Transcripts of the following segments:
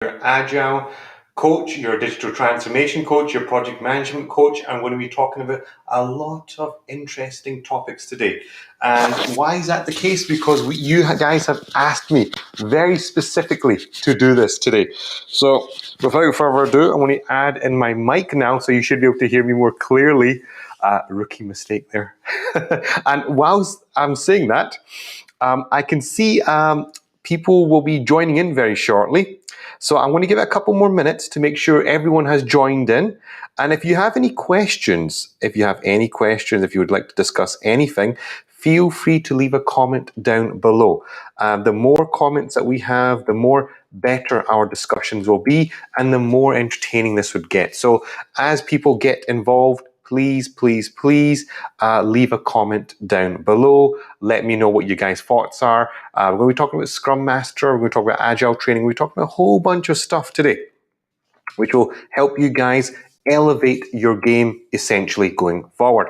Your agile coach, your digital transformation coach, your project management coach. I'm going to be talking about a lot of interesting topics today. And why is that the case? Because you guys have asked me very specifically to do this today. So without further ado, I'm going to add in my mic now, so you should be able to hear me more clearly. Rookie mistake there. And whilst I'm saying that, I can see people will be joining in very shortly. So I'm going to give it a couple more minutes to make sure everyone has joined in. And if you have any questions, if you would like to discuss anything, feel free to leave a comment down below. The more comments that we have, the more better our discussions will be, and the more entertaining this would get. So as people get involved, please leave a comment down below. Let me know what you guys' thoughts are. We're going to be talking about Scrum Master. We're going to talk about Agile training. We're talking about a whole bunch of stuff today, which will help you guys elevate your game essentially going forward.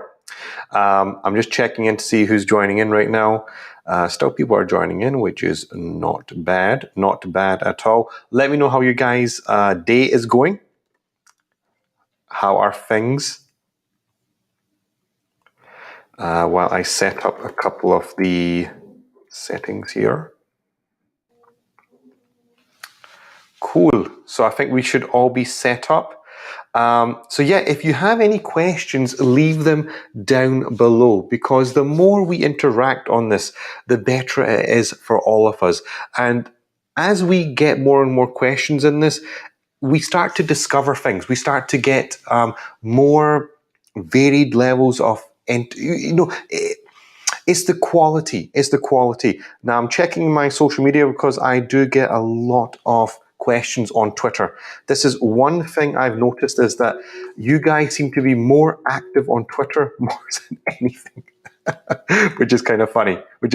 I'm just checking in to see who's joining in right now. Still people are joining in, which is not bad at all. Let me know how your guys' day is going. How are things? While I set up a couple of the settings here. Cool. So I think we should all be set up. So yeah, if you have any questions, leave them down below, because the more we interact on this, the better it is for all of us. And as we get more and more questions in this, we start to discover things. We start to get more varied levels of, it's the quality. Now I'm checking my social media because I do get a lot of questions on Twitter. This is one thing I've noticed, is that you guys seem to be more active on Twitter more than anything. which is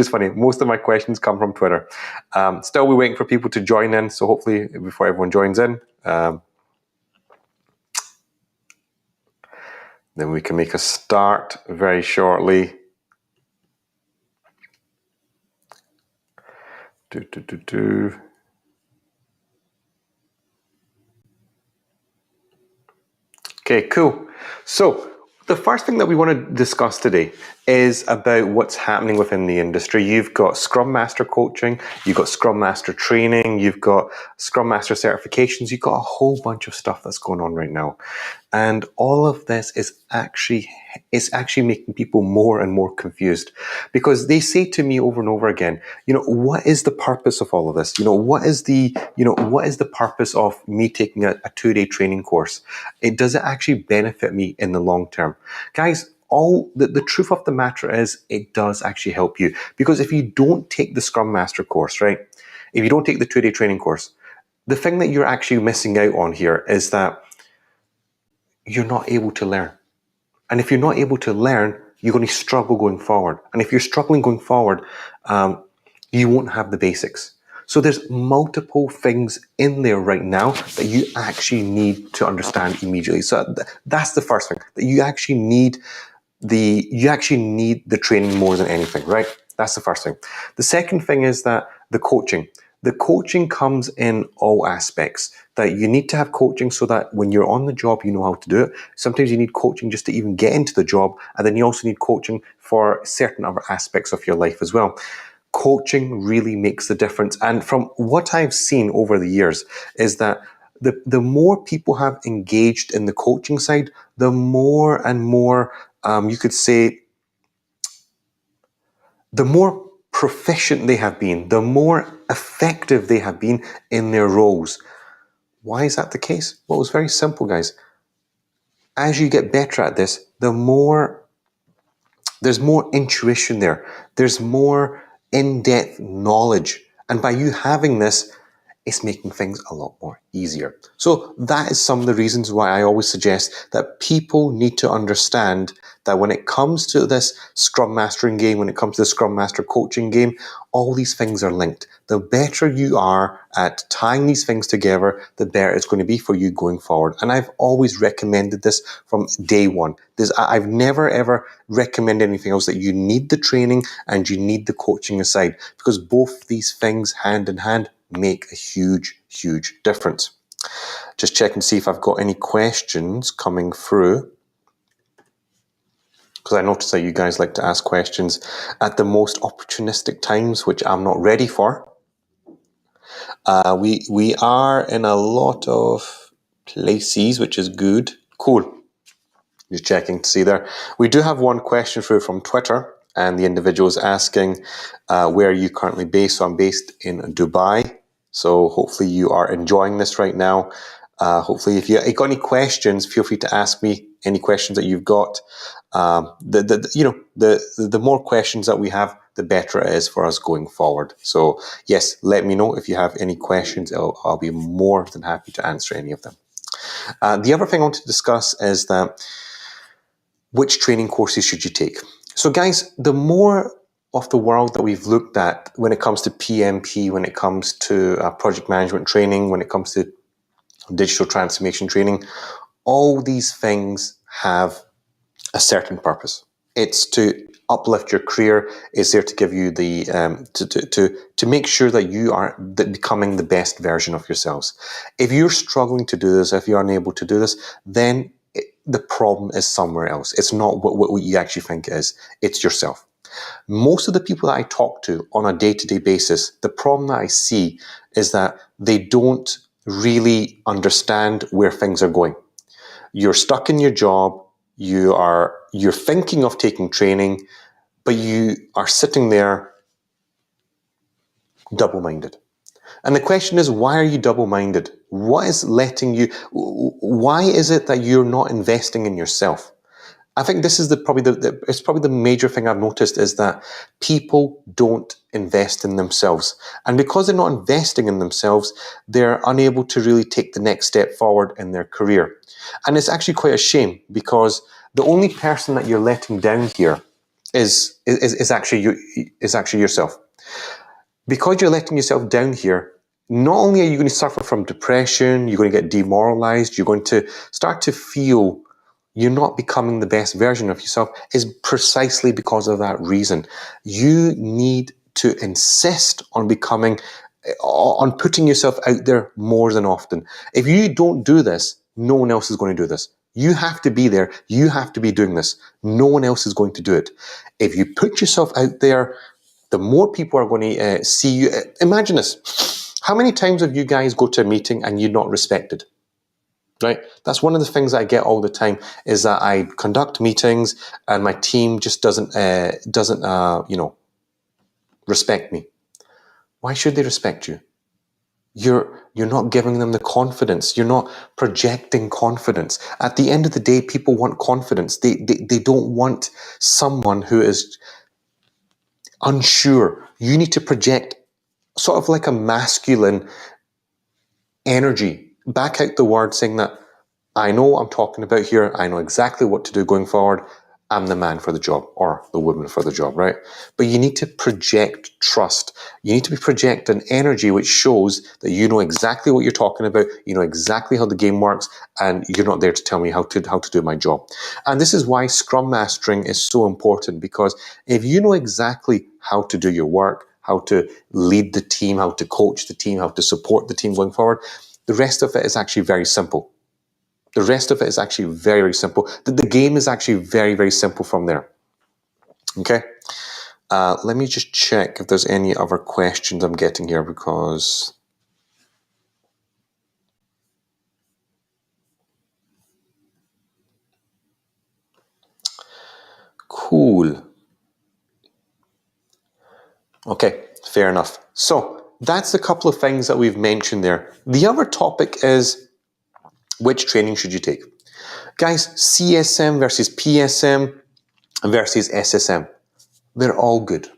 funny. Most of my questions come from Twitter. Still, we're waiting for people to join in, so hopefully before everyone joins in, then we can make a start very shortly. Okay, cool. So the first thing that we want to discuss today is about what's happening within the industry. You've got Scrum Master coaching, you've got Scrum Master training, you've got Scrum Master certifications, you've got a whole bunch of stuff that's going on right now. And all of this is actually making people more and more confused, because they say to me over and over again, what is the purpose of all of this? What is the purpose of me taking a 2-day training course? Does it actually benefit me in the long term? Guys, the truth of the matter is, it does actually help you. Because if you don't take the Scrum Master course, right? If you don't take the 2-day training course, the thing that you're actually missing out on here is that you're not able to learn. And if you're not able to learn, you're going to struggle going forward. And if you're struggling going forward, you won't have the basics. So there's multiple things in there right now that you actually need to understand immediately. So that's the first thing, that you actually need the training more than anything, right? That's the first thing. The second thing is that the coaching comes in all aspects. That you need to have coaching so that when you're on the job, you know how to do it. Sometimes you need coaching just to even get into the job, and then you also need coaching for certain other aspects of your life as well. Coaching really makes the difference. And from what I've seen over the years is that the more people have engaged in the coaching side, the more and more, you could say, the more proficient they have been, the more effective they have been in their roles. Why is that the case? Well, it's very simple, guys. As you get better at this, there's more intuition there. There's more in-depth knowledge. And by you having this, it's making things a lot more easier. So that is some of the reasons why I always suggest that people need to understand that when it comes to this Scrum Mastering game, when it comes to the Scrum Master coaching game, all these things are linked. The better you are at tying these things together, the better it's going to be for you going forward. And I've always recommended this from day one. I've never ever recommended anything else, that you need the training and you need the coaching aside, because both these things hand in hand make a huge, huge difference. Just checking to see if I've got any questions coming through, because I notice that you guys like to ask questions at the most opportunistic times, which I'm not ready for. We are in a lot of places, which is good. Cool. Just checking to see there. We do have one question through from Twitter, and the individual is asking, where are you currently based? So I'm based in Dubai. So hopefully you are enjoying this right now. Hopefully, if you got any questions, feel free to ask me any questions that you've got. The more questions that we have, the better it is for us going forward. So yes, let me know if you have any questions. I'll be more than happy to answer any of them. The other thing I want to discuss is that which training courses should you take? So guys, the more of the world that we've looked at when it comes to PMP, when it comes to project management training, when it comes to digital transformation training, all these things have a certain purpose. It's to uplift your career. It's there to give you the to make sure that you are becoming the best version of yourselves. If you're struggling to do this, if you're unable to do this, then the problem is somewhere else. It's not what you actually think it is. It's yourself. Most of the people that I talk to on a day-to-day basis, the problem that I see is that they don't really understand where things are going. You're stuck in your job. You're thinking of taking training, but you are sitting there double-minded. And the question is, why are you double-minded? What is letting you? Why is it that you're not investing in yourself? I think this is probably the major thing I've noticed is that people don't invest in themselves. And because they're not investing in themselves, they're unable to really take the next step forward in their career. And it's actually quite a shame, because the only person that you're letting down here is actually yourself. Because you're letting yourself down here, not only are you going to suffer from depression, you're going to get demoralized, you're going to start to feel you're not becoming the best version of yourself, is precisely because of that reason. You need to insist on putting yourself out there more than often. If you don't do this, no one else is going to do this. You have to be there. You have to be doing this. No one else is going to do it. If you put yourself out there, the more people are going to see you. Imagine this. How many times have you guys go to a meeting and you're not respected? Right? That's one of the things I get all the time, is that I conduct meetings and my team just doesn't respect me. Why should they respect you? You're not giving them the confidence. You're not projecting confidence. At the end of the day, people want confidence. They don't want someone who is unsure. You need to project sort of like a masculine energy. Back out the word saying that I know what I'm talking about here. I know exactly what to do going forward. I'm the man for the job, or the woman for the job, right? But you need to project trust. You need to project an energy which shows that you know exactly what you're talking about. You know exactly how the game works, and you're not there to tell me how to do my job. And this is why Scrum Mastering is so important, because if you know exactly how to do your work, how to lead the team, how to coach the team, how to support the team going forward, the rest of it is actually very simple. The rest of it is actually very, very simple. The game is actually very, very simple from there. Okay? Let me just check if there's any other questions I'm getting here, because cool. Okay, fair enough. So that's a couple of things that we've mentioned there. The other topic is, which training should you take? Guys, CSM versus PSM versus SSM, they're all good.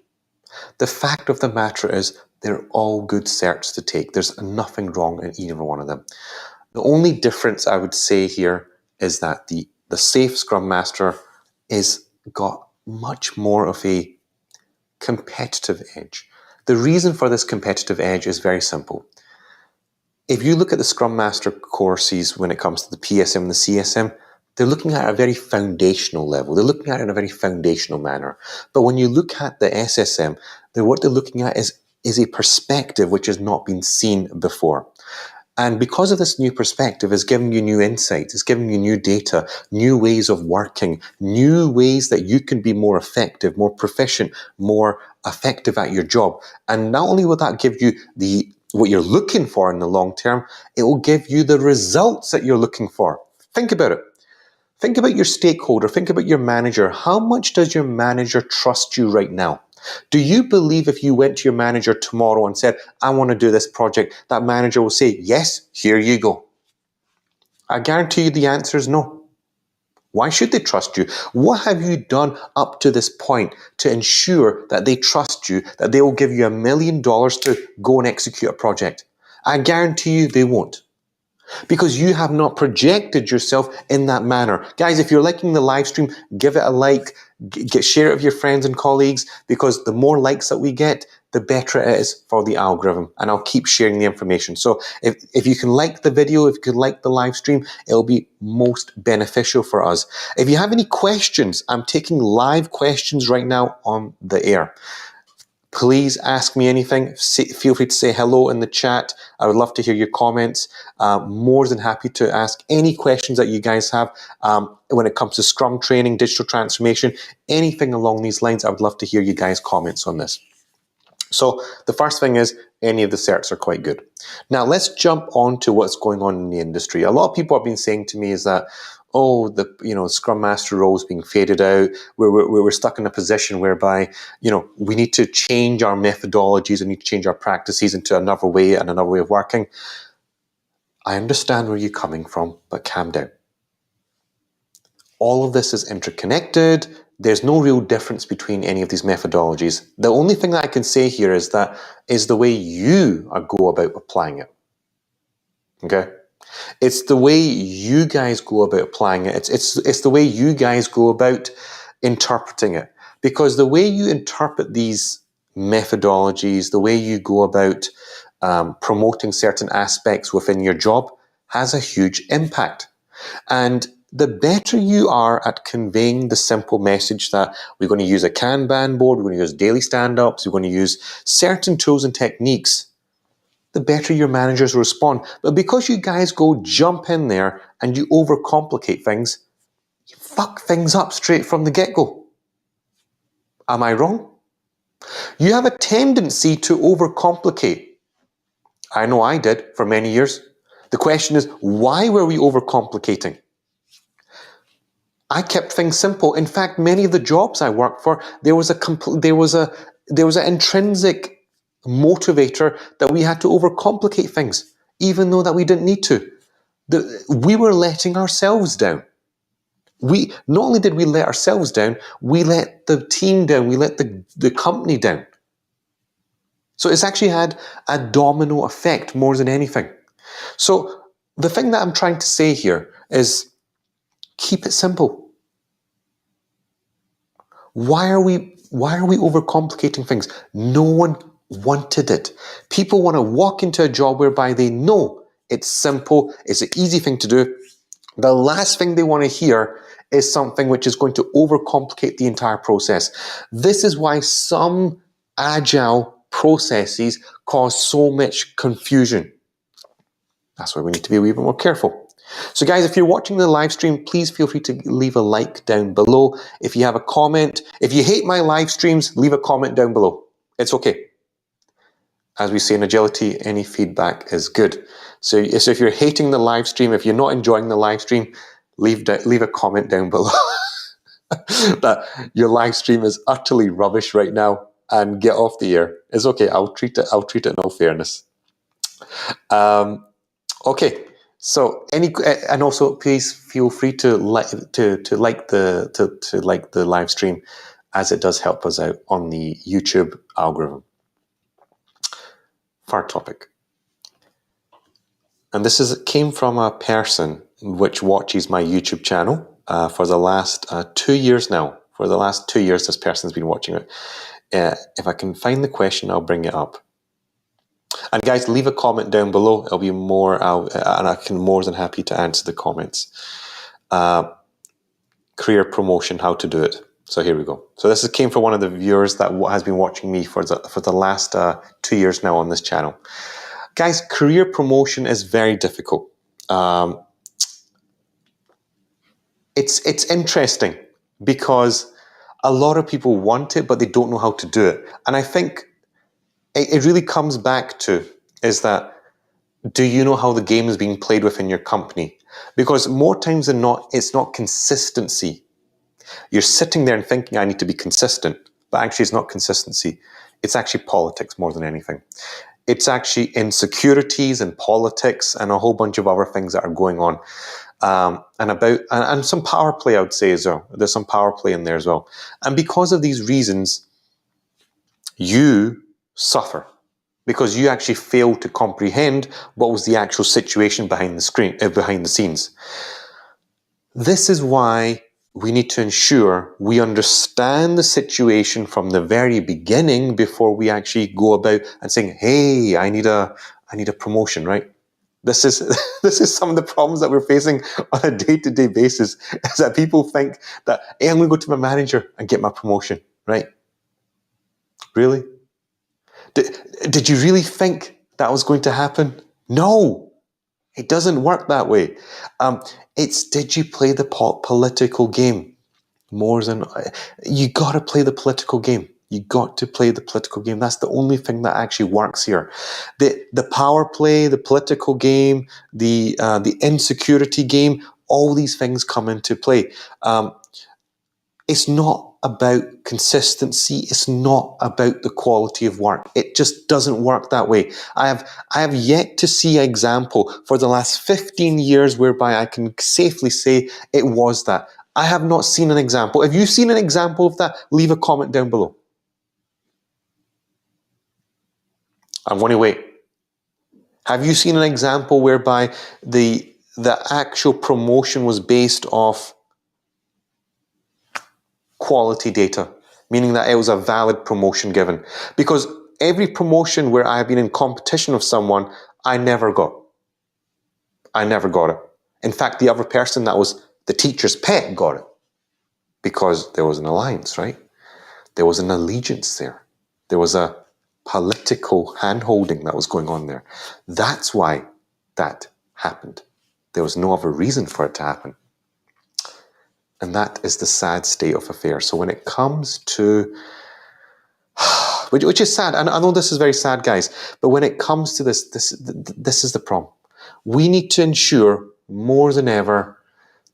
The fact of the matter is, they're all good certs to take. There's nothing wrong in either one of them. The only difference I would say here is that the Safe Scrum Master is got much more of a competitive edge. The reason for this competitive edge is very simple. If you look at the Scrum Master courses when it comes to the PSM and the CSM, they're looking at a very foundational level. They're looking at it in a very foundational manner. But when you look at the SSM, what they're looking at is is a perspective which has not been seen before. And because of this new perspective, it's giving you new insights, it's giving you new data, new ways of working, new ways that you can be more effective, more proficient, more effective at your job. And not only will that give you what you're looking for in the long term, it will give you the results that you're looking for. Think about it. Think about your stakeholder. Think about your manager. How much does your manager trust you right now? Do you believe if you went to your manager tomorrow and said, I want to do this project, that manager will say, yes, here you go? I guarantee you the answer is no. Why should they trust you? What have you done up to this point to ensure that they trust you, that they will give you $1 million to go and execute a project? I guarantee you they won't. Because you have not projected yourself in that manner. Guys, if you're liking the live stream, give it a like, share it with your friends and colleagues, because the more likes that we get, the better it is for the algorithm. And I'll keep sharing the information. So if you can like the video, if you can like the live stream, it'll be most beneficial for us. If you have any questions, I'm taking live questions right now on the air. Please ask me anything. Feel free to say hello in the chat. I would love to hear your comments. More than happy to ask any questions that you guys have when it comes to Scrum training, digital transformation, anything along these lines. I would love to hear you guys' comments on this. So the first thing is, any of the certs are quite good. Now let's jump on to what's going on in the industry. A lot of people have been saying to me is that, oh, the Scrum Master role is being faded out. We're stuck in a position whereby we need to change our methodologies and need to change our practices into another way and another way of working. I understand where you're coming from, but calm down. All of this is interconnected. There's no real difference between any of these methodologies. The only thing that I can say here is that is the way you go about applying it. Okay? It's the way you guys go about applying it. It's the way you guys go about interpreting it. Because the way you interpret these methodologies, the way you go about promoting certain aspects within your job has a huge impact. And the better you are at conveying the simple message that we're going to use a Kanban board, we're going to use daily stand-ups, we're going to use certain tools and techniques, the better your managers respond. But because you guys go jump in there and you overcomplicate things, you fuck things up straight from the get-go. Am I wrong? You have a tendency to overcomplicate. I know I did for many years. The question is, why were we overcomplicating? I kept things simple. In fact, many of the jobs I worked for, there was an intrinsic motivator that we had to overcomplicate things, even though that we didn't need to. We were letting ourselves down. Not only did we let ourselves down, we let the team down, we let the company down. So it's actually had a domino effect more than anything. So the thing that I'm trying to say here is, keep it simple. Why are we overcomplicating things? No one wanted it. People want to walk into a job whereby they know it's simple, it's an easy thing to do. The last thing they want to hear is something which is going to overcomplicate the entire process. This is why some agile processes cause so much confusion. That's why we need to be a wee bit more careful. So guys, if you're watching the live stream, please feel free to leave a like down below. If you have a comment, if you hate my live streams, leave a comment down below. It's okay. As we say in agility, any feedback is good. So if you're hating the live stream, if you're not enjoying the live stream, leave a comment down below. That your live stream is utterly rubbish right now and get off the air. It's okay. I'll treat it in all fairness. Okay. So and also please feel free to like the live stream, as it does help us out on the YouTube algorithm. For our topic, and this came from a person which watches my YouTube channel for the last 2 years now. For the last 2 years, this person's been watching it. If I can find the question, I'll bring it up. And guys, leave a comment down below. It'll be more, and I can more than happy to answer the comments. Career promotion, how to do it. So here we go. So this came from one of the viewers that has been watching me for the last 2 years now on this channel. Guys, career promotion is very difficult. It's interesting because a lot of people want it, but they don't know how to do it. And I think it really comes back to is that, do you know how the game is being played within your company? Because more times than not, it's not consistency. You're sitting there and thinking, I need to be consistent. But actually, it's not consistency. It's actually politics more than anything. It's actually insecurities and politics and a whole bunch of other things that are going on. And some power play, I would say, as well. There's some power play in there as well. And because of these reasons, you suffer. Because you actually fail to comprehend what was the actual situation behind the scenes. This is why we need to ensure we understand the situation from the very beginning before we actually go about and saying, hey, I need a promotion, right? This is some of the problems that we're facing on a day-to-day basis, is that people think that, hey, I'm going to go to my manager and get my promotion, right? Really? Did you really think that was going to happen? No, it doesn't work that way. It's, did you play the political game? More than, you got to play the political game. You got to play the political game. That's the only thing that actually works here. The power play, the political game, the insecurity game, all these things come into play. It's not about consistency. It's not about the quality of work. It just doesn't work that way. I have yet to see an example for the last 15 years whereby I can safely say it was that. I have not seen an example. If you've seen an example of that, leave a comment down below. I'm going to wait. Have you seen an example whereby the actual promotion was based off quality data, meaning that it was a valid promotion given? Because every promotion where I have been in competition with someone, I never got. I never got it. In fact, the other person that was the teacher's pet got it. Because there was an alliance, right? There was an allegiance there. There was a political hand-holding that was going on there. That's why that happened. There was no other reason for it to happen. And that is the sad state of affairs. So when it comes to, which is sad, and I know this is very sad, guys, but when it comes to this is the problem. We need to ensure more than ever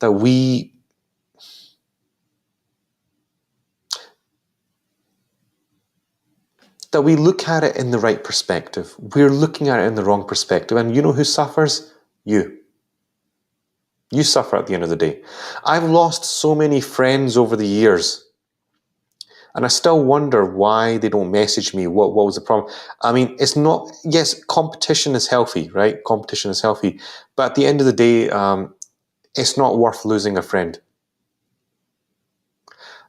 that we look at it in the right perspective. We're looking at it in the wrong perspective. And you know who suffers? You. You suffer at the end of the day. I've lost so many friends over the years. And I still wonder why they don't message me. What was the problem? I mean, it's not, yes, competition is healthy, right? Competition is healthy. But at the end of the day, it's not worth losing a friend.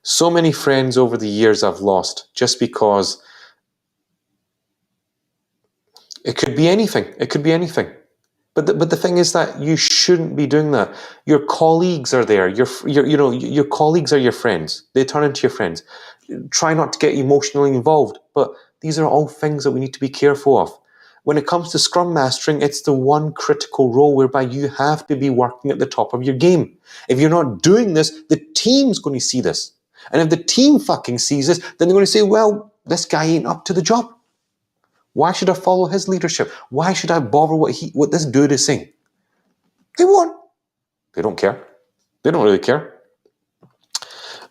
So many friends over the years I've lost just because it could be anything. It could be anything. But the thing is that you shouldn't be doing that. Your colleagues are there. Your colleagues are your friends. They turn into your friends. Try not to get emotionally involved. But these are all things that we need to be careful of. When it comes to Scrum Mastering, it's the one critical role whereby you have to be working at the top of your game. If you're not doing this, the team's going to see this. And if the team fucking sees this, then they're going to say, well, this guy ain't up to the job. Why should I follow his leadership? Why should I bother what this dude is saying? They won't. They don't care. They don't really care.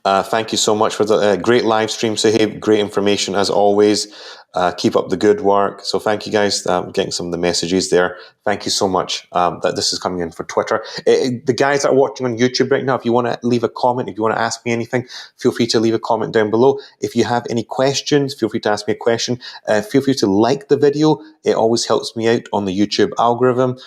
Thank you so much for the great live stream, Sahib. Great information as always. Keep up the good work. So thank you guys. Getting some of the messages there. Thank you so much that this is coming in for Twitter. The guys that are watching on YouTube right now, if you want to leave a comment, if you want to ask me anything, feel free to leave a comment down below. If you have any questions, feel free to ask me a question. Feel free to like the video. It always helps me out on the YouTube algorithm.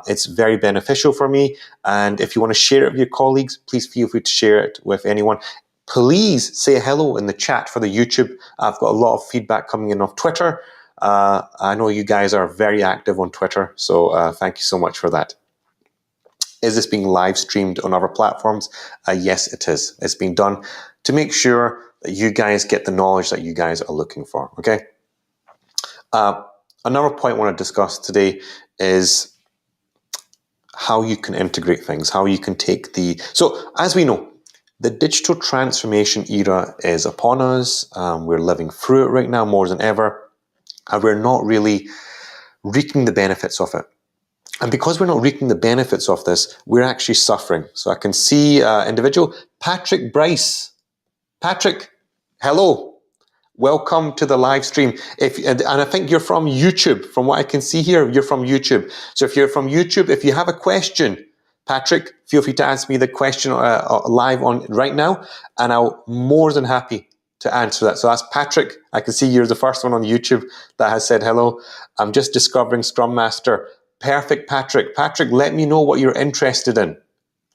It's very beneficial for me. And if you want to share it with your colleagues, please feel free to share it with anyone. Please say hello in the chat for the YouTube. I've got a lot of feedback coming in off Twitter. I know you guys are very active on Twitter, so thank you so much for that. Is this being live streamed on other platforms? Yes, it is. It's being done to make sure that you guys get the knowledge that you guys are looking for, okay? Another point I want to discuss today is how you can integrate things, how you can take so as we know, the digital transformation era is upon us. We're living through it right now more than ever, and we're not really reaping the benefits of it. And because we're not reaping the benefits of this, we're actually suffering. So I can see individual, Patrick Bryce. Patrick, hello. Welcome to the live stream. And I think you're from YouTube. From what I can see here, you're from YouTube. So if you're from YouTube, if you have a question, Patrick, feel free to ask me the question live on right now, and I'll more than happy to answer that. So that's Patrick. I can see you're the first one on YouTube that has said hello. I'm just discovering Scrum Master. Perfect, Patrick. Patrick, let me know what you're interested in.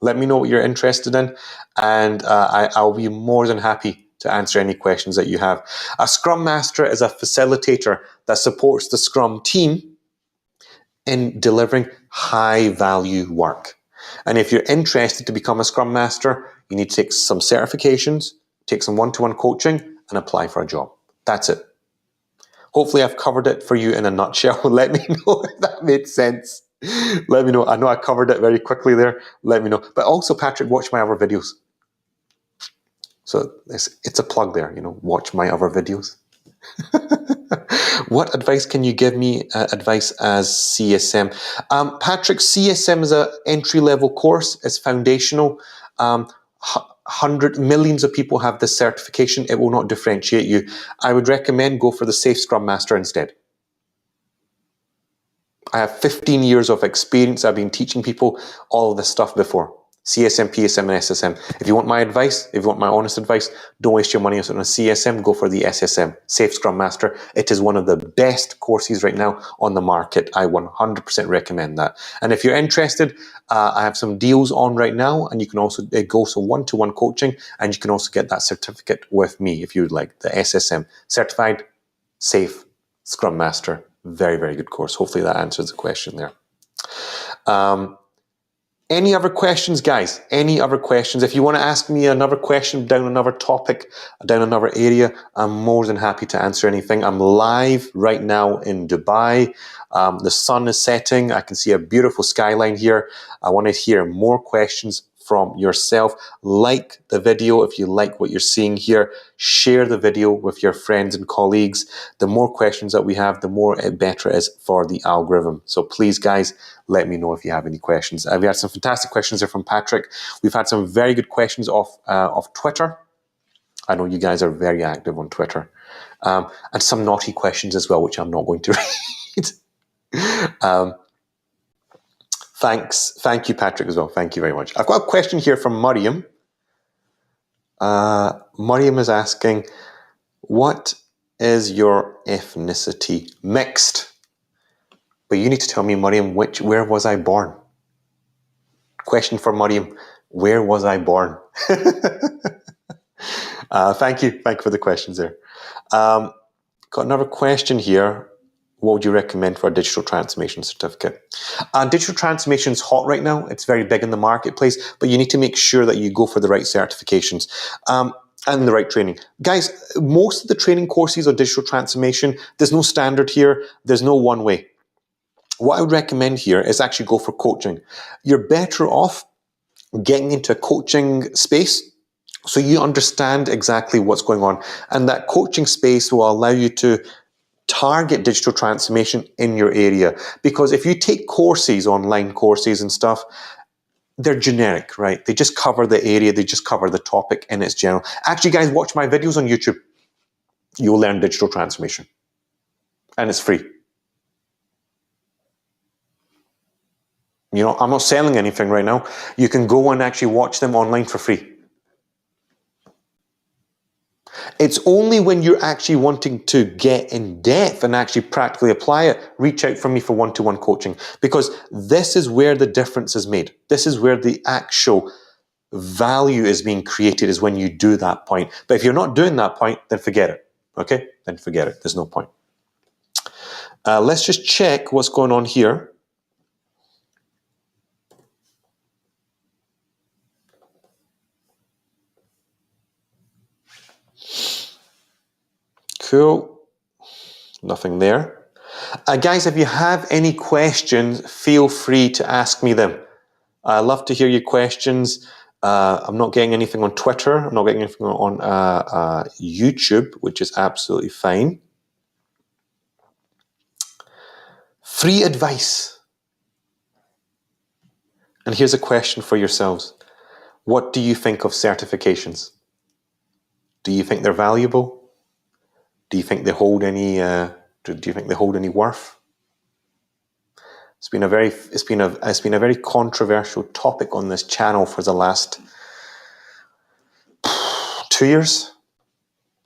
Let me know what you're interested in, and I'll be more than happy to answer any questions that you have. A Scrum Master is a facilitator that supports the Scrum team in delivering high-value work. And if you're interested to become a Scrum Master, you need to take some certifications, take some one-to-one coaching, and apply for a job. That's it. Hopefully I've covered it for you in a nutshell. Let me know if that made sense. Let me know. I know I covered it very quickly there. Let me know. But also, Patrick, watch my other videos. So it's a plug there, watch my other videos. What advice can you give me, advice as CSM? Patrick, CSM is an entry-level course. It's foundational. Millions of people have this certification. It will not differentiate you. I would recommend go for the Safe Scrum Master instead. I have 15 years of experience. I've been teaching people all of this stuff before. CSM, PSM, and SSM. If you want my advice, if you want my honest advice, don't waste your money on a CSM, go for the SSM, Safe Scrum Master. It is one of the best courses right now on the market. I 100% recommend that. And if you're interested, I have some deals on right now, and you can also go to one-to-one coaching, and you can also get that certificate with me if you would like, the SSM, Certified Safe Scrum Master. Very, very good course. Hopefully that answers the question there. Any other questions, guys? Any other questions? If you want to ask me another question down another topic, down another area, I'm more than happy to answer anything. I'm live right now in Dubai. The sun is setting. I can see a beautiful skyline here. I want to hear more questions from yourself. Like the video if you like what you're seeing here. Share the video with your friends and colleagues. The more questions that we have, the more better it is for the algorithm. So please, guys, let me know if you have any questions. We had some fantastic questions there from Patrick. We've had some very good questions off Twitter. I know you guys are very active on Twitter. And some naughty questions as well, which I'm not going to read. Thank you, Patrick, as well. Thank you very much. I've got a question here from Mariam. Mariam is asking, what is your ethnicity? Mixed. But you need to tell me, Mariam, where was I born? Question for Mariam, where was I born? Thank you for the questions there. Got another question here. What would you recommend for a digital transformation certificate? Digital transformation is hot right now. It's very big in the marketplace, but you need to make sure that you go for the right certifications and the right training. Guys, most of the training courses on digital transformation, there's no standard here. There's no one way. What I would recommend here is actually go for coaching. You're better off getting into a coaching space so you understand exactly what's going on. And that coaching space will allow you to target digital transformation in your area. Because if you take courses, online courses and stuff, they're generic, right? They just cover the area, they just cover the topic in its general. Actually, guys, watch my videos on YouTube. You'll learn digital transformation. And it's free. I'm not selling anything right now. You can go and actually watch them online for free. It's only when you're actually wanting to get in depth and actually practically apply it, reach out for me for one-to-one coaching, because this is where the difference is made. This is where the actual value is being created, is when you do that point. But if you're not doing that point, then forget it. Okay? Then forget it. There's no point. Let's just check what's going on here. Cool. Nothing there. Guys, if you have any questions, feel free to ask me them. I love to hear your questions. I'm not getting anything on Twitter. I'm not getting anything on YouTube, which is absolutely fine. Free advice. And here's a question for yourselves. What do you think of certifications? Do you think they're valuable? Do you think they hold any? Do you think they hold any worth? It's been a very controversial topic on this channel for the last 2 years.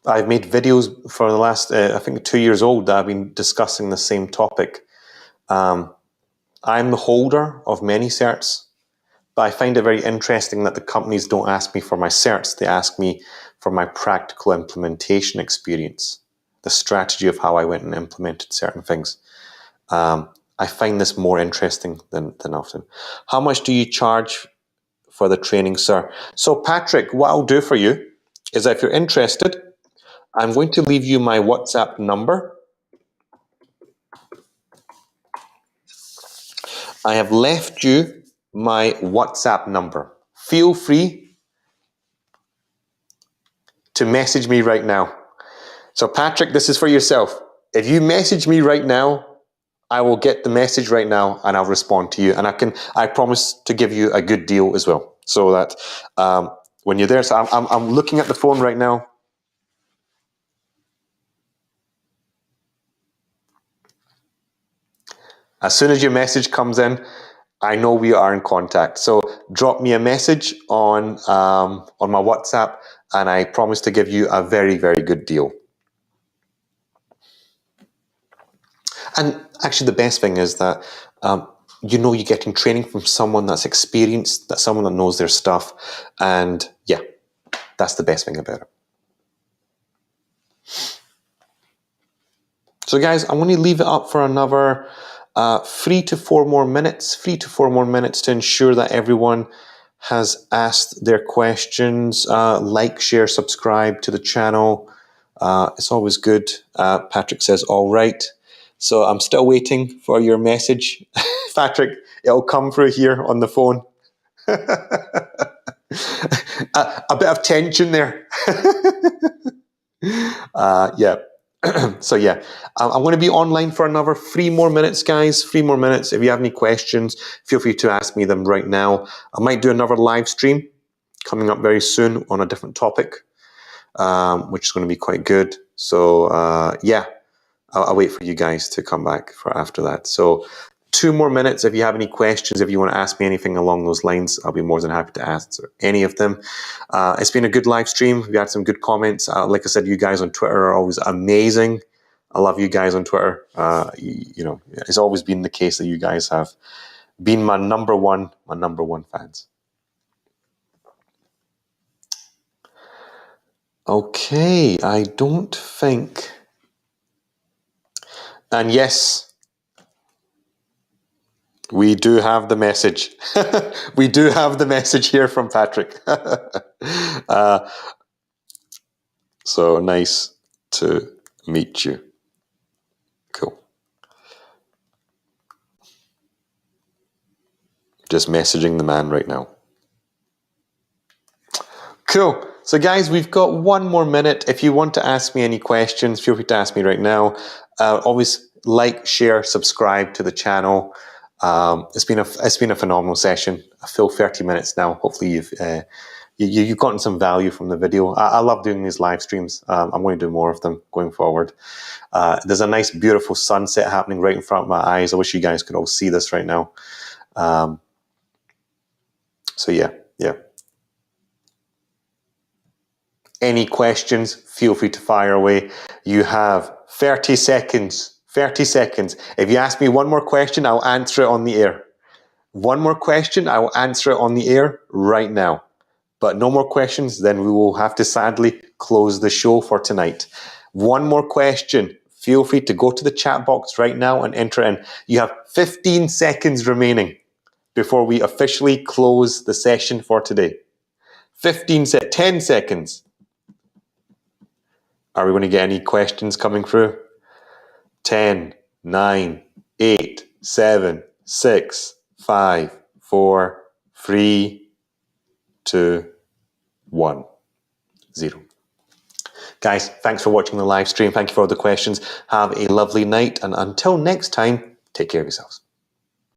I've made videos for the last, I think 2 years old, that I've been discussing the same topic. I'm the holder of many certs, but I find it very interesting that the companies don't ask me for my certs. They ask me for my practical implementation experience, the strategy of how I went and implemented certain things. I find this more interesting than often. How much do you charge for the training, sir? So Patrick, what I'll do for you is, if you're interested, I'm going to leave you my WhatsApp number. I have left you my WhatsApp number. Feel free to message me right now. So Patrick, this is for yourself. If you message me right now, I will get the message right now and I'll respond to you. And I promise to give you a good deal as well. So that when you're there, so I'm looking at the phone right now. As soon as your message comes in, I know we are in contact. So drop me a message on my WhatsApp, and I promise to give you a very, very good deal. And actually, the best thing is that you know you're getting training from someone that's experienced, that's someone that knows their stuff, and yeah, that's the best thing about it. So guys, I'm going to leave it up for another 3 to 4 more minutes, 3 to 4 more minutes to ensure that everyone has asked their questions. Like, share, subscribe to the channel. It's always good. Patrick says, all right. So I'm still waiting for your message. Patrick, it'll come through here on the phone. A bit of tension there. Yeah. So yeah, I'm going to be online for another 3 more minutes, guys. 3 more minutes. If you have any questions, feel free to ask me them right now. I might do another live stream coming up very soon on a different topic, which is going to be quite good. So yeah, I'll wait for you guys to come back for after that. So 2 more minutes. If you have any questions, if you want to ask me anything along those lines, I'll be more than happy to answer any of them. It's been a good live stream. We had some good comments. Like I said, you guys on Twitter are always amazing. I love you guys on Twitter. You know, it's always been the case that you guys have been my number one fans. Okay, I don't think. And yes, we do have the message. We do have the message here from Patrick. So nice to meet you. Cool. Just messaging the man right now. Cool. So guys, we've got 1 more minute. If you want to ask me any questions, feel free to ask me right now. Always like, share, subscribe to the channel. It's been a phenomenal session. I feel 30 minutes now. Hopefully you've gotten some value from the video. I love doing these live streams. I'm going to do more of them going forward. There's a nice, beautiful sunset happening right in front of my eyes. I wish you guys could all see this right now. So yeah. Any questions, feel free to fire away. You have 30 seconds. 30 seconds. If you ask me 1 more question, I'll answer it on the air. 1 more question, I will answer it on the air right now. But no more questions, then we will have to sadly close the show for tonight. 1 more question. Feel free to go to the chat box right now and enter in. You have 15 seconds remaining before we officially close the session for today. 10 seconds. Are we going to get any questions coming through? 10, 9, 8, 7, 6, 5, 4, 3, 2, 1, 0. Guys, thanks for watching the live stream. Thank you for all the questions. Have a lovely night. And until next time, take care of yourselves.